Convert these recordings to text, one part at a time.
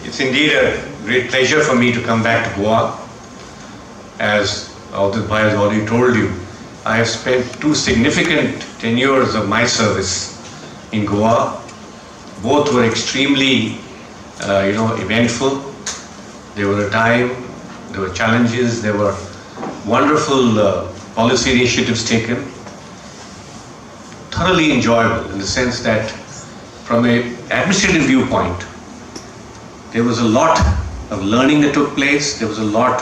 It's indeed a great pleasure for me to come back to Goa. As Audit Bhai has already told you, I have spent 2 significant tenures of my service in Goa. Both were extremely, eventful. There were a time, there were challenges, there were wonderful policy initiatives taken. Thoroughly enjoyable in the sense that from an administrative viewpoint, there was a lot of learning that took place. There was a lot,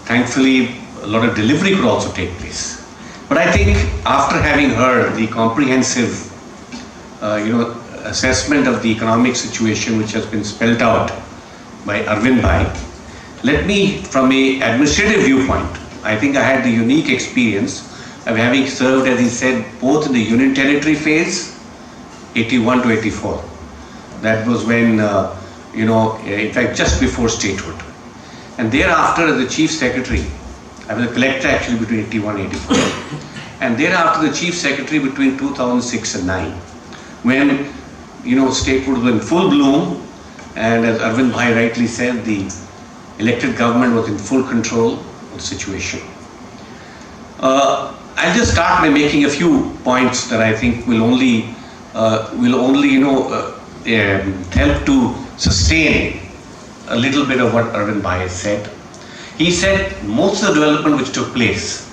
thankfully, a lot of delivery could also take place. But I think after having heard the comprehensive, assessment of the economic situation which has been spelled out by Arvind Bhai, let me, from an administrative viewpoint, I think I had the unique experience of having served, as he said, both in the Union Territory phase, 81 to 84. That was when, in fact, just before statehood. And thereafter, as the Chief Secretary, I was a collector actually between 81 and 84. And thereafter, the Chief Secretary between 2006 and 9, when, statehood was in full bloom, and as Arvind Bhai rightly said, the elected government was in full control of the situation. I'll just start by making a few points that I think will only help to sustain a little bit of what Arvind Bhai has said. He said most of the development which took place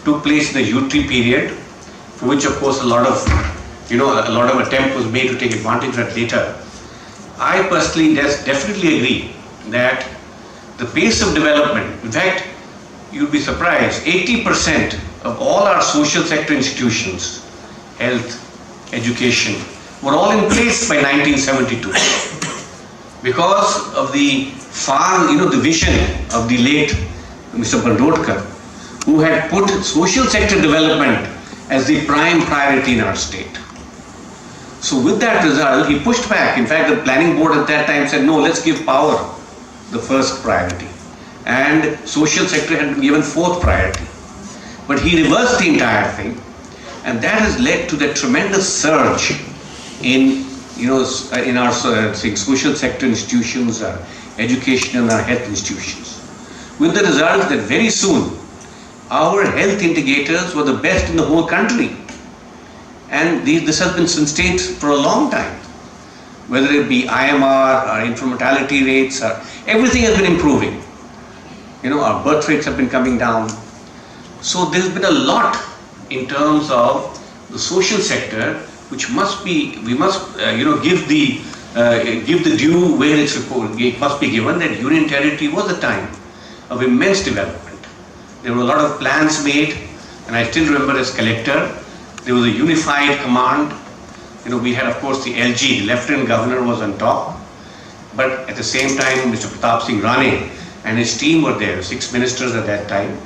in the U3 period, for which of course a lot of attempt was made to take advantage of that later. I personally definitely agree that the pace of development, in fact, you'd be surprised, 80% of all our social sector institutions, health, education, were all in place by 1972. Because of the the vision of the late Mr. Bandodkar, who had put social sector development as the prime priority in our state. So with that result, he pushed back. In fact, the planning board at that time said, no, let's give power the first priority. And social sector had been given 4th priority. But he reversed the entire thing. And that has led to the tremendous surge in our social sector institutions, our education and our health institutions. With the result that very soon, our health indicators were the best in the whole country. And this has been sustained for a long time. Whether it be IMR, our infant mortality rates, everything has been improving. Our birth rates have been coming down. So there's been a lot in terms of the social sector, which we must give the due where it must be given, that Union Territory was a time of immense development. There were a lot of plans made, and I still remember as collector, there was a unified command. We had, of course, the LG, the Lieutenant Governor was on top, but at the same time, Mr. Pratap Singh Rane and his team were there, 6 ministers at that time,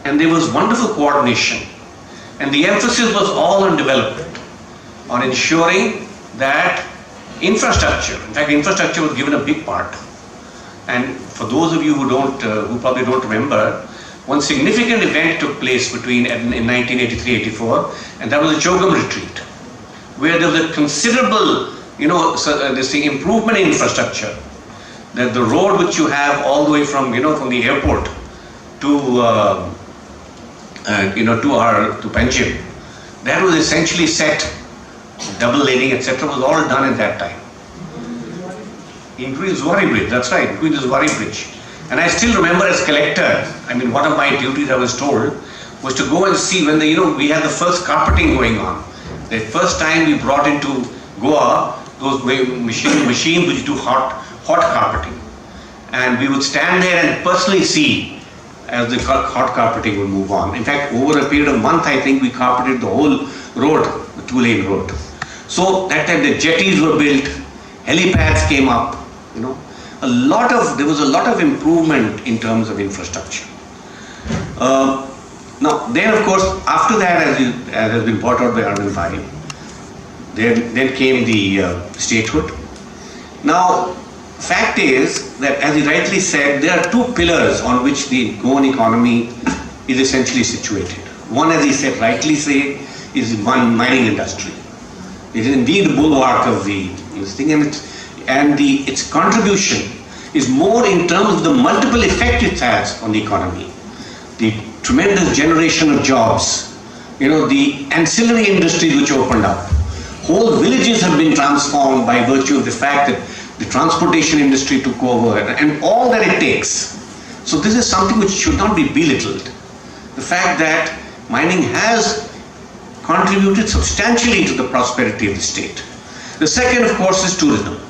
and there was wonderful coordination. And the emphasis was all on development, on ensuring that infrastructure, in fact, infrastructure was given a big part. And for those of you who probably don't remember, one significant event took place in 1983-84, and that was the Chogam retreat, where there was a considerable, improvement in infrastructure. That the road which you have all the way from the airport to Panjim, that was essentially set, double laning, etc., was all done at that time. Including Zuari Bridge, that's right, including the Zuari Bridge. And I still remember as collector, one of my duties I was told was to go and see when we had the first carpeting going on. The first time we brought into Goa those machines which do hot carpeting. And we would stand there and personally see as the hot carpeting would move on. In fact, over a period of a month, I think we carpeted the whole road, the 2-lane road. So that time the jetties were built, helipads came up, there was a lot of improvement in terms of infrastructure. Now, then of course, after that, as has been brought out by Arvind Bhai, then came the statehood. Now, fact is that, as he rightly said, there are 2 pillars on which the Goan economy is essentially situated. One, as he said, rightly say, is the mining industry. It is indeed the bulwark of this thing, and and its contribution is more in terms of the multiple effect it has on the economy. The tremendous generation of jobs, the ancillary industries which opened up. Whole villages have been transformed by virtue of the fact that the transportation industry took over and all that it takes. So this is something which should not be belittled. The fact that mining has contributed substantially to the prosperity of the state. The second, of course, is tourism.